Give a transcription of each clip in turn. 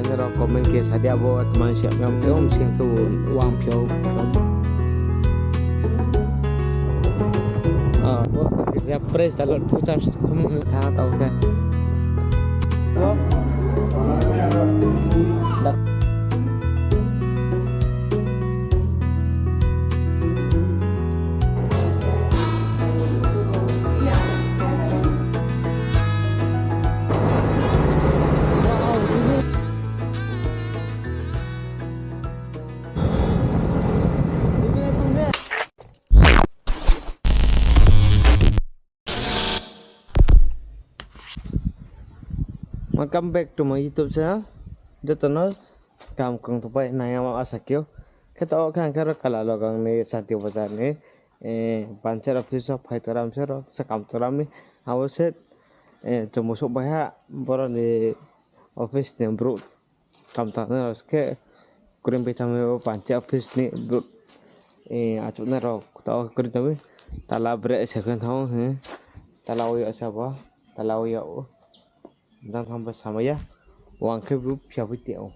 banyak orang komen ke saya buat teman siap yang film sing ke uang piau ya pres dalam pucat kamu tahu kan Welcome back to my YouTube channel. Dito no, kam kung tupay na yang asakyo. Kita kan karo kala logang ni Santi Bazar ni bancar office of Haitaram sero sakam toram ni awaset jomusuk baya boro ni office ni bro kam tana ke kurim petame bancar office ni bro acu na ro tahu kurim tame tala bre second hong tala uyo sapa tala uyo dan sampai sama ya uang ke bu piawitiau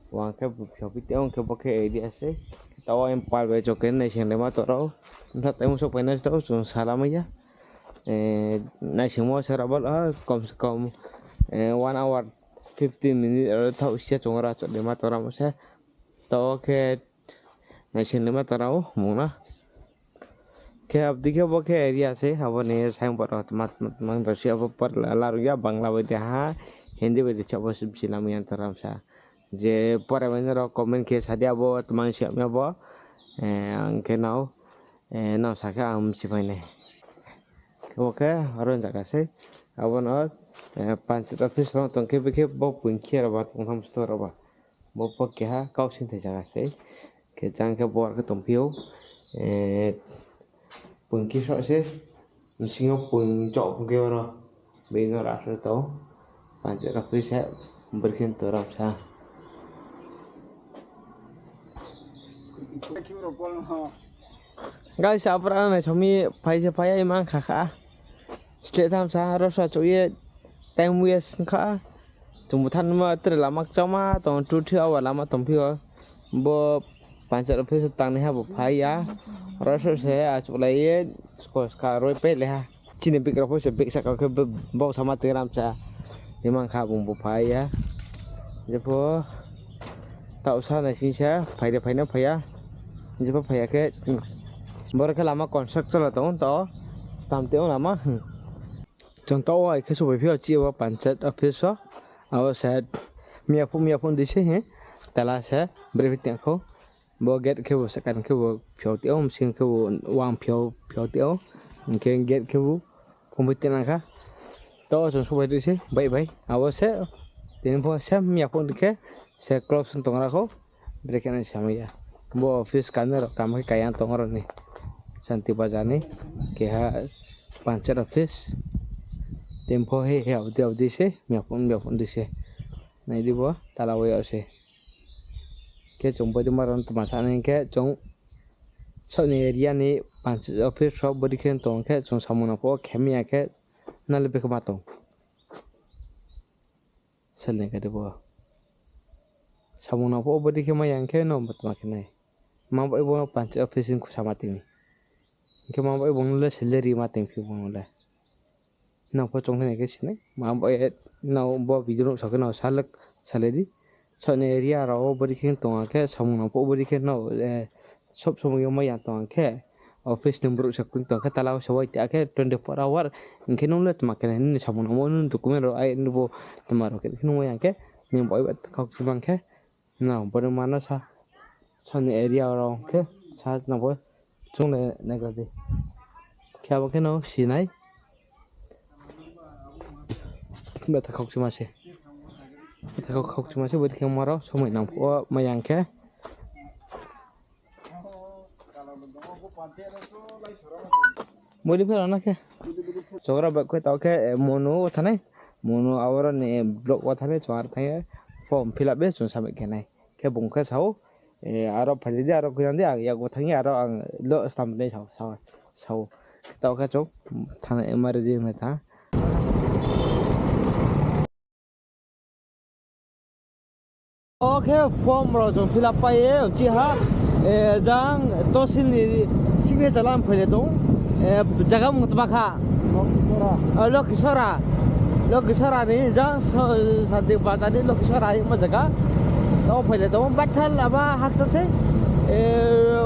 uang ke bu piawitiau ke pakai idea sih tahu yang paling coken nasi yang lima toro entah temu sok penas tahu sun salam ya nasi semua serabal kom 1 hour 15 minutes atau tahu sia congora cok lima toro masa tahu ke nasi lima toro muna ke अब देखिए वो के एरिया से अब ने साइम पर teman-teman bersiap per lalu ya Bangla beda Hindi beda coba sebisilam yang teram sa je para banyak komen ke sadia bo teman siapnya bo angke nau nau saka siapa ini oke harus jaga sih abon or pancet office lo tongke beke bo punkier ba tong store ba bo pakai ha kau sih jaga sih ke jangke bo ke tompio pun kisah sih, mesti pun cok pun kau orang, bingung rasa tahu, pancet rapi saya berikan terap sah. Guys, apa orang ni, kami payah emang kakak, setiap tahun sah rasa cuy, time waste kakak, jemputan mah terlamak cuma, tahun cuci awal lama tompio, bo pancet rapi setang ni ha, bo payah. Rasa saya aculai sekarang pe leha cini pikir apa sih pikir saya ke bau sama tiram saya memang kabung bupaya jadi tak usah nasi saya payah jadi payah ke baru ke lama konsep tu lah tahun tahu stamp lama contoh ke sudah pihak cium pancet office awak saya miapun di sini telah saya berfirman aku bo get ke bo sekarang ke bo piau tiao mesin ke bo uang piau tiao mungkin get ke bo pembuatan angka tahu langsung supaya di sini baik awas saya dengan bo saya miapun ke saya close untuk orang aku berikan sama ya bo office scanner kami kayak orang ni Santi Bazar ni keha pancet office tempo he dia di sini miapun di sini nah ini bo talawai sih ke jumpa di maran temasan ke jong soni area ni pancet office shop berikan tong ke jong samuna po kemi ke na lebih ke matong selne ke debo samuna po berikan mayang ke no bet makinai mampu ibu pancet office ku sama tini ke mampu ibu nula salary mating pi nula na po jong ne ke sini mampu na bo bidro sakena salak salary soni area raw berikan tong ke samuna po berikan no sob yang mayang tong ke office number sakun tong ke talau sawai tak ke 24 hour mungkin nulat makan ini samuna mo nun dokumen ro ai nubo temaro ke kinu mayang ke ning boy bat kau simang ke na bodo mana sa soni area raw ke sa na bo chung ne negade kya bo ke no sinai beta kau cuma sih kau cuma sih buat kamu marah semua nampak mayang ke boleh pernah nak ke coba buat kau tahu ke mono thane mono awal ni blog thane coba thane form fill up cuma sampai ke nai ke bungka sahu Arab pada dia Arab kau nanti ya kau thane Arab lo stamp ni sahu tahu ke coba thane emergency ni thang Okay, form rồi chúng fill up phải chỉ ha, jang tosin signature lam phải đúng, jaga mung tebak ha, Lokisora ni jang santi baca ni Lokisora ini macam tahu phải đúng bắt thân là ba hak sase,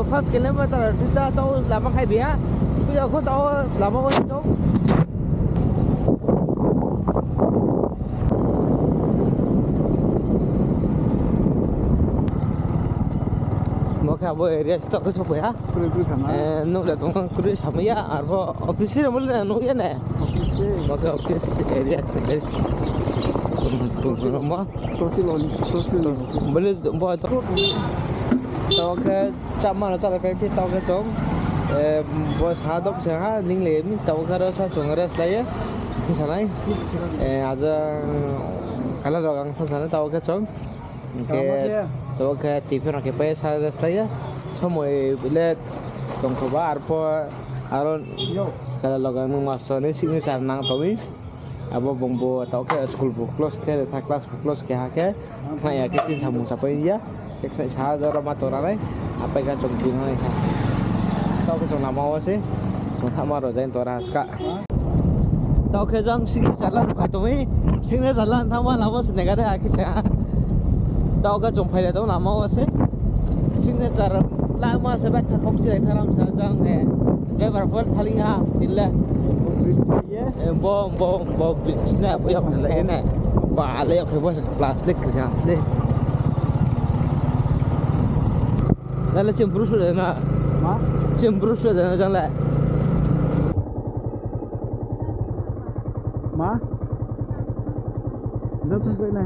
5 kilometer kita tahu lama kai dia, bây giờ không tahu lama kau itu. Maka bo area itu aku coba ya. Nuk dah tunggu kuri sama ya. Arbo office ni boleh nuk ya ne. Maka office area tu. Tunggu nama. Sosial. Boleh buat tu. Tahu ke cakap tak ada kita tahu ke cong. Bos hadap saya ning lem tahu ke rasa cong ras laya. Misalnya. Aja kalau orang sana tahu ke cong. Okay. Tahu ke TV nak kepai saya saya. Semua bilet tongkoba arpo aron. Kalau orang masuk ni sini sarnang tahu. Abo bombo tahu ke school book close ke tak kelas close ke hake. Kaya kita sambung sampai dia. Kita saya ada ramah orang ni. Apa yang cong tinggal ni? Tahu ke cong nama apa sih? Cong sama rojain orang sekat. Tahu ke jang sini jalan apa tu ni? Sini jalan thaman lama sini kada akhir saya. Tahu ke cuma pilih tahu nama apa sih? Sini cara lama sebab tak kau cakap teram sajang deh. Driver pun paling ha, tidak. Bom bisnya apa yang lain ni? Balik aku buat plastik kerja asli. Lalu cemburu sudah nak? Cemburu sudah nak jalan? Ma? Dah sampai ni.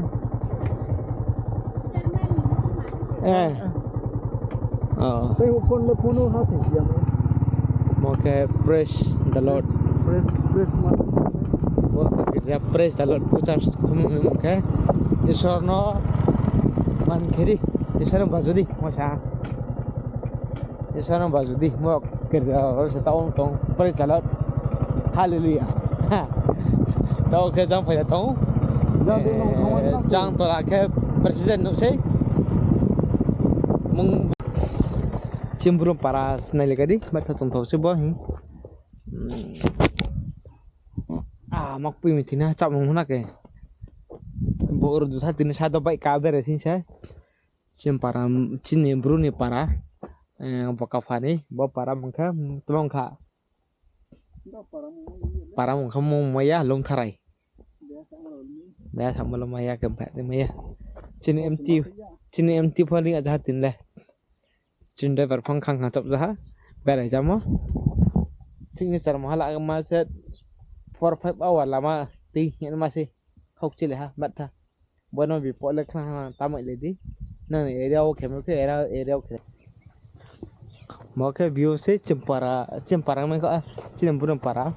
Oh. Saya pun lepunuh hati yang. Okay, praise the Lord. Praise mana? Okay, kita praise the Lord. Pucap, okay. Isorno man kiri. Isorno bajudi, macam. Isorno bajudi, mau kerja orang setahun tong praise the Lord. Hallelujah. Tahu ke jang pada tahu? Jang tolak ke presiden nuk saya. Cemburu para senai lagi macam contoh sebuah ni. Mak pun mesti nak cap menggunakan ke. Baru tu saat ini saya dapat kabar sini saya. Cembara cemburu ni para. Apakah fani? Bawa para mungkin tuang kah. Para mungkin mau maya long tarai. Dah sama lo maya kebat ni maya. Cini MT paling aja hatin lah. Cini driver pangkang ngacap dah. Berai jamo. Sini cara mahal agak macet 4-5 hour lama ti yang masih kau cile ha batta. Bueno bi pole kena tamat lagi. Nah area oke mungkin area oke. Mau ke view se cempara mereka cemburu para.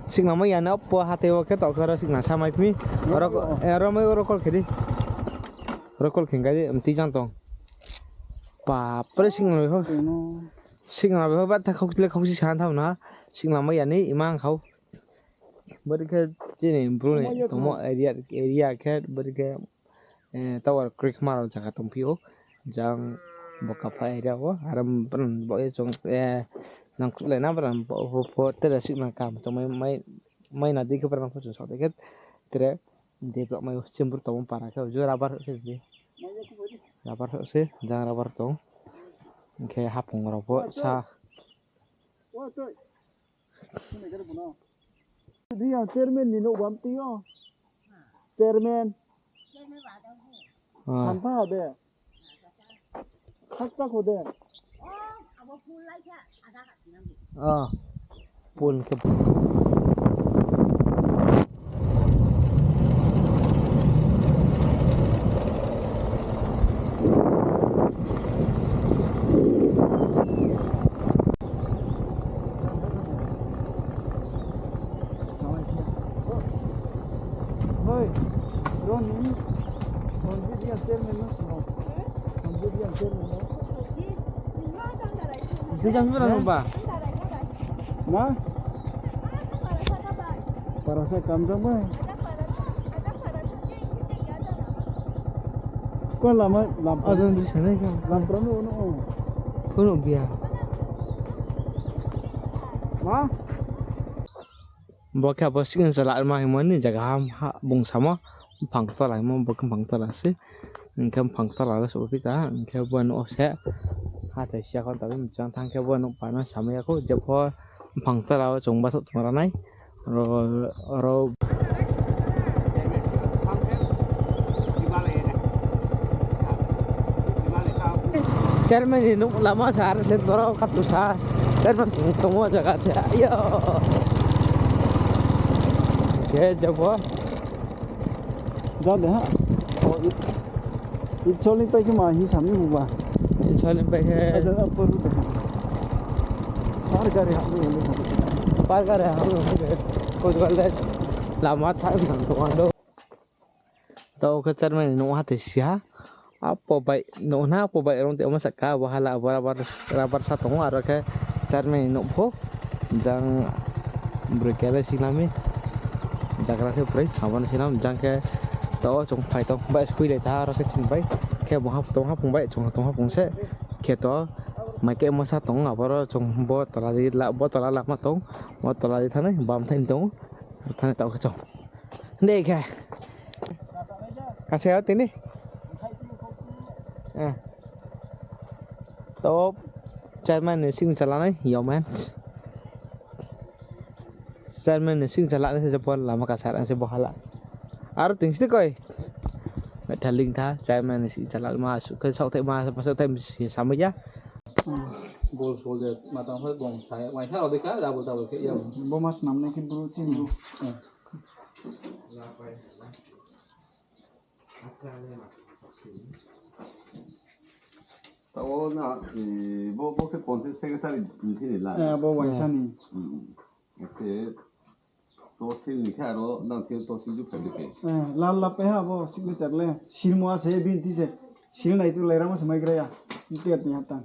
Sing nama yang apa hati oke tak kira sing nasa mai pi. Orang mai orang kol kedi. Rokol kengkali emti jantong. Pare sing nabe bat tak kau si santam na sing lama ya ni imang kau. Berke jini improve ni tomo area ke berke tawar creek maro jaga tompio jang boka pa area ko aram pern boye jong nang kule na pern bo tere sing nang kam to mai na dik pern po so deket tere develop mai cembur tomo para ke jo rabar ke rabar se jang rabar to ke hapung robo sa dia chairman ni no bamti yo. Chairman. Tanpa ada. Haksa ko de. Pun ke Itu jam berapa, Pak? Ma? Para saya kam dong, Pak. con làm ở đây đi sang đây không làm pro nó có nụ bia má bố cái bố sinh ra lại mà mình đi jaga ham bung sama phẳng to lại mà bố không phẳng to lại sih cái phẳng to lại là số kita cái bố nó sẽ hati siapa kon tapi jangan thang cái bố nó panas sama ya kok jauh phẳng to lại chúng bắt tụi nó này rồi rồi Chairman ini lama sehari sentoro katusa Chairman semua jaga dia ayo oke coba ra để hả ít số lên tay cái mà hi sắm như vậy insolin pakai bây giờ upper rồi par करे हम लोग par कर रहे हैं कुछ गलत lama tak nang do tau ke Chairman ini hati sia apa baik nona apa baik orang tiap masa kah bahala rabar satu orang ke Chairman ini pho jang berkala silami jaga rasa beri awan silam jang ke tau trong phải tau baik skui deh ta orang ke cing baik ke bahap pung baik trong pung se ke tau mai ke masa tong apa trong bo terlali lama tong bo terlali thane bam thain tong thane tau ke trong deh ke kasih out ini top Chairman này sinh trả lại hiểu men Chairman này sinh trả lại sẽ pon lama kasar sẽ bỏ lại ar ting sih koi ada link tha Chairman này sinh trả lại masuk ke sau masuk thêm sama ya goal folder matang phải bong sai ngoài theo đi cá là bộ tàu cái yêu bố mas nằm này cái bro chín bro tao na bố cái ponte secretary như thế này là bố quay sang đi cái tôi xin đi theo đó đang theo tôi xin giúp phải được cái लाल लाप पे है वो सिग्नेचर ले सिलमुआ से बिनती से सिल नहीं तो लेरा में समय करे या इतने आते हैं तक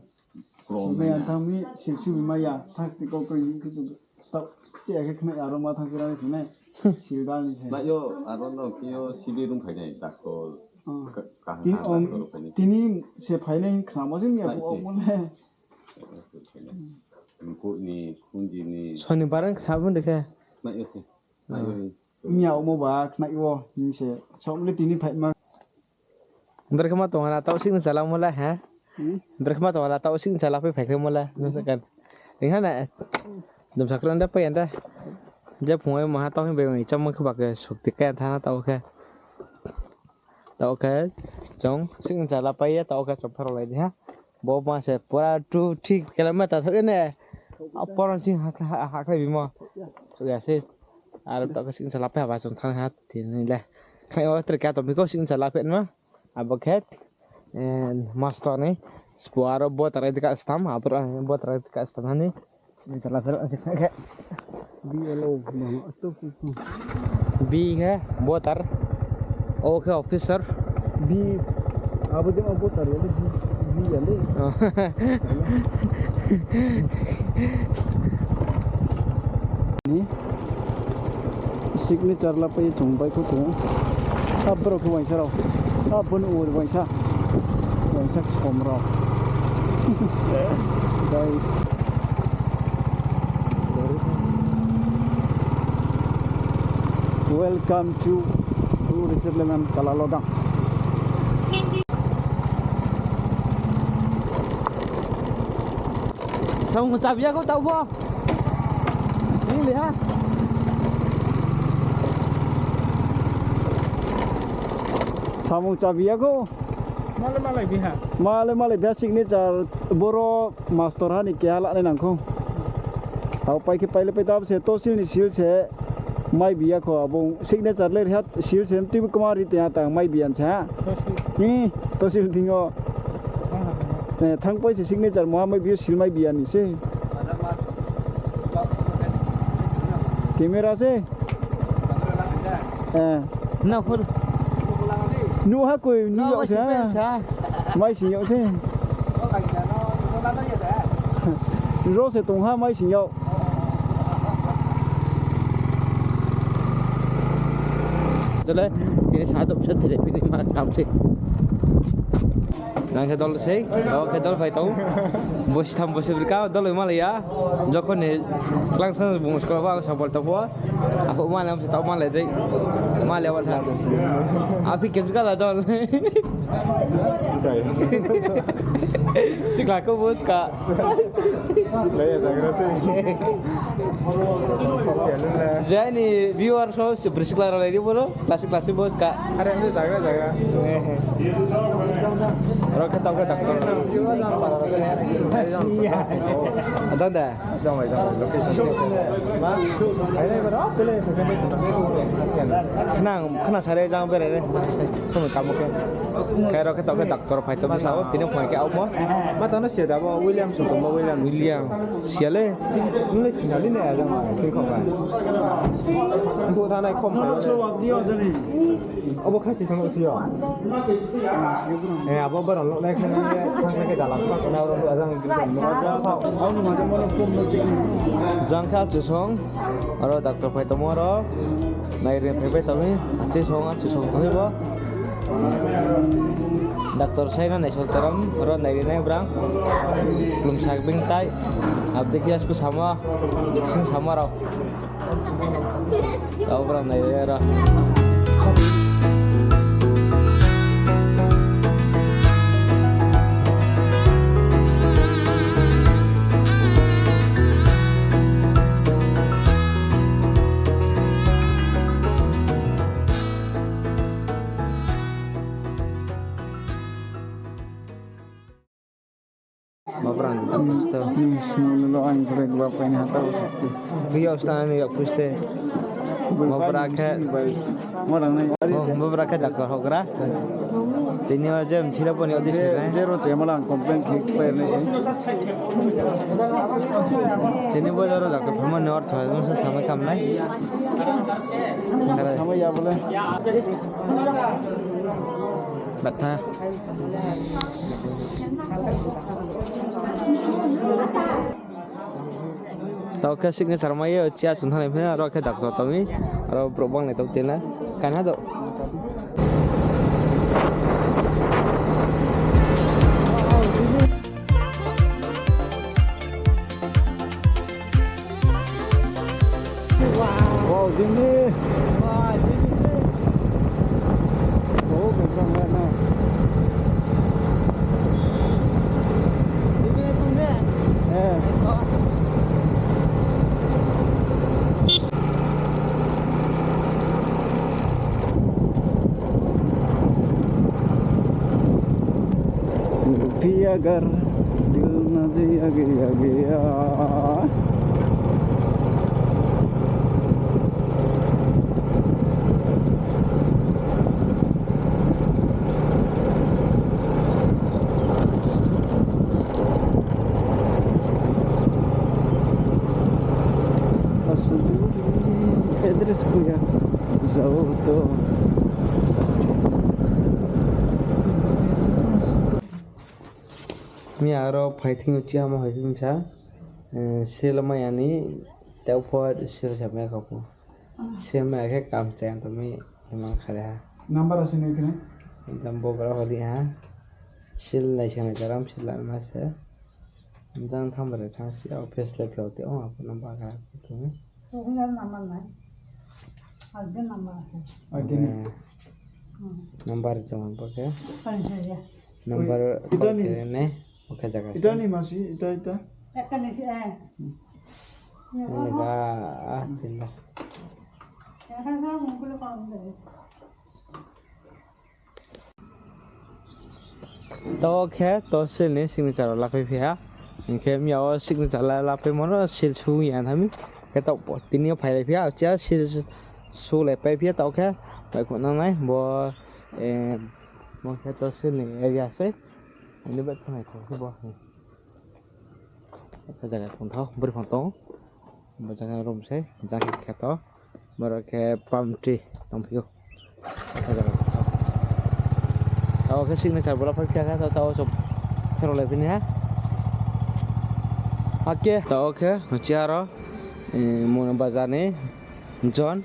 मैं आता हूँ सिलसु बीमा या फर्स्ट को कोई तब चेक है कि मैं आराम आता हूँ किराने से नहीं सिलगाल नहीं है ना यो आराम ना कि यो सीबी रूम फाइल नहीं तक तो तीनी से फाइल खाना से नहीं वो बोले को नी कुंजी नी Sony barang sabun deh ke ना यो से ना यो miao mau bak na iwo ni se som le tini phai ma berkemah tuh nggak tahu sih salah mulai ha berkemah tuh nggak tahu sih salah phải cái mulai misalkan dengan này đầm sạc lên đó bây giờ giờ phùng mà tao hiện về trong cái bạc sụt tiệt cái thang tao ok trong sinh salah bây giờ tao ok chụp pharo lại đi ha bố mà sẽ pura tu ঠিক cái mà tao thấy này apa orang sih hak lebih mau ya sih Arab tak kasih salah apa macam thang hat thì này là khai ở terkait topik kau sing salah apa mah abaket master ni sebuah buat tarik dekat stam apa buat tarik dekat stam ni sing salah apa kayak blo no stop B है buat tar O के officer bi abu jam abu tar ya bi ya le ni signature la pe chung bai ko to abro ko wai sa ro abun u wai sa som ro guys welcome to Settlement Kalalogang xong một chạp có tàu vô đi liền ha Samung Chabia ko Male biasa signature boro master hani kya la nang ko au pai ke pai le pe dab se to sil ni sil se mai bia ko abong signature le hat sil sem ti kumari te ta mai bian cha ni to sil tingo ne thang pai se signature mo mai bi sil mai bian ni se camera se nào thôi nu ha koi nu yo se mai si yo se ro se tong ha mai si yo cho nên cái sản phẩm rất thì để bên mà làm gì Nang ke dol sei, ke dol pai tau. Bos tham bos berka dol Malaysia. Jokon ni langsung bung sekolah bang sabol tapo. Aku mana mesti tahu Malaysia dek. Malaysia awal sana. Api kem juga lah dol. Sikla ko bos ka. Sikla ya jaga sih. Jadi viewer show bersikla rola ini bro. Klasik bos ka. Ada yang jaga. Orang kata tak tahu. Ada dah. Kenang sare jangan bere. Semua kamu ke. Kayak orang kata doktor pai tu tahu. Tini puan ke apa? Mata nasi ada apa William sudah mau William. Siapa? Nulis sekali ni ada mah. Kau kan. Untuk tanah kom. Dia jadi. Apa kasih sama siapa? Apa barang lo naik sana dia tangkap ke dalam. Kena orang tu orang gitu. Awak macam mana kom nak cakap? Jangka jusong. Orang doktor pai tu moro. Nairin pai tapi jusong tu apa? Doktor saya na naik teram, orang nairin naik berang. Belum saking tai. Abdi kias ku sama, sing sama rau. Tahu berang nairin rau. Baperan tak pasti. Ni semua lo ang korek bapa ini hantar pasti. Dia ustaz ni tak pasti. Baperan Orang ni. baperan doktor hogra. Tini aja mesti pun ni audisi kan. Zero je malah komplain klik player ni sih. Tini boleh orang doktor pun north tu masa sama kam lai. Sama ya boleh. Bata. Tahu ke signature maya cia contoh ni pun orang ke doktor tu ni orang berubah ni tahu tiada kan ada. Wow, sini. Oh, betul betul. भी अगर दिल न जिया गया एड्रेस को या जाओ तो Mi aro fighting uci ama fighting sa selama yani telepon sir sama kamu sama ke kam cang tu mi memang kaya number असे नाही की dalam beberapa hari ha sil nai sana jaram silan masa dan thambar ta si office le phyo te apa number ka tu mi आगे नहीं number jangan pakai number Itu ni. ne pakai jaga इटा नहीं मासी इटा इटा Enggak, tidak. Tao khé tao xin này signature là phải phải anh khé miao signature là phải món nó xin su nhà thằng cái tao bỏ tin nhiều phải là phải chứ xin su lại phải phải tao khé phải còn nó này bỏ món khé tao xin này area sẽ anh biết không này không bỏ cái jaga thong thau beri phòng tong jaga room sẽ jaga khé tao beri khé palm tree tong phiêu tao cái signature berapa kira tao tao sob hero level ni ha oke tao oke macaro mau bazar ni John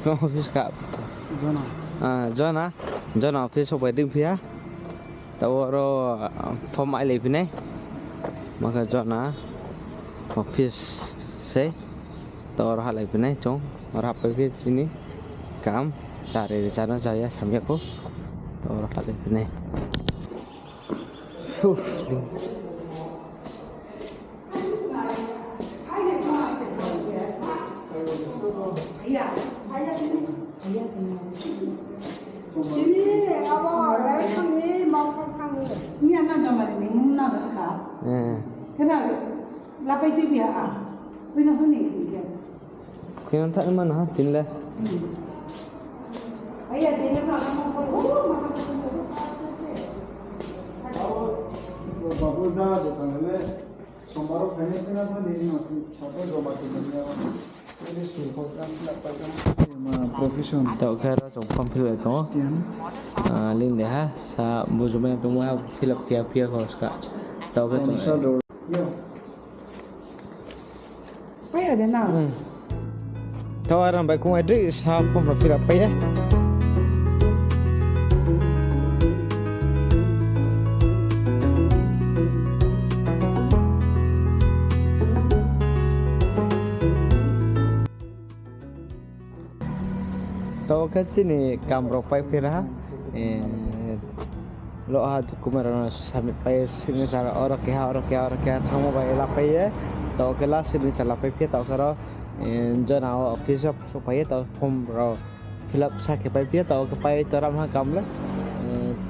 from office ka zona John ah John office sampai di pihak tahu form ai lebih nih maka John office se tahu hal lebih nih cong orang apa ini kam cari rencana saya sampai aku tahu hal lebih nih Ini awal kami mau kami ni anak zaman ini muna dekat. Kenapa? Lapai tu dia Pina tu ni kita. kau tak mana tinla Ayah dia nak makan बाबू दा दुकानले सोमवार खाने पिना था नहीं ना छापो जो बात करने वाला ini suhu kan profesion tahu kira trong form fill itu link deh ha sa bujumnya tu mau fill up pia kau sekarang tahu ke tu yo Ayah dia nak. tahu orang baik kau ada sa form fill up ya tahu kan sini kamera pai pira lo ha tu kumara sampai pai sini cara orang kaya thamu bai la pai ya tahu kelas sini cara pai pia tahu karo jana office supaya tahu form ro fill up sakit pai pia tahu ke pai teram ha kam le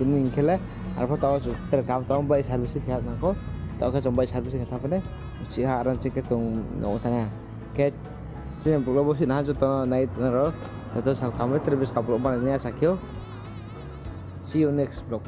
kuning kele apa tahu terkam tahu bai service kiat nako tahu ke coba service kiat apa deh si haran cik tung ngau tanya ke sini bukan bos ini aja tahu naik naro. Terus kamu terus kapal banyak sakit. See you next vlog.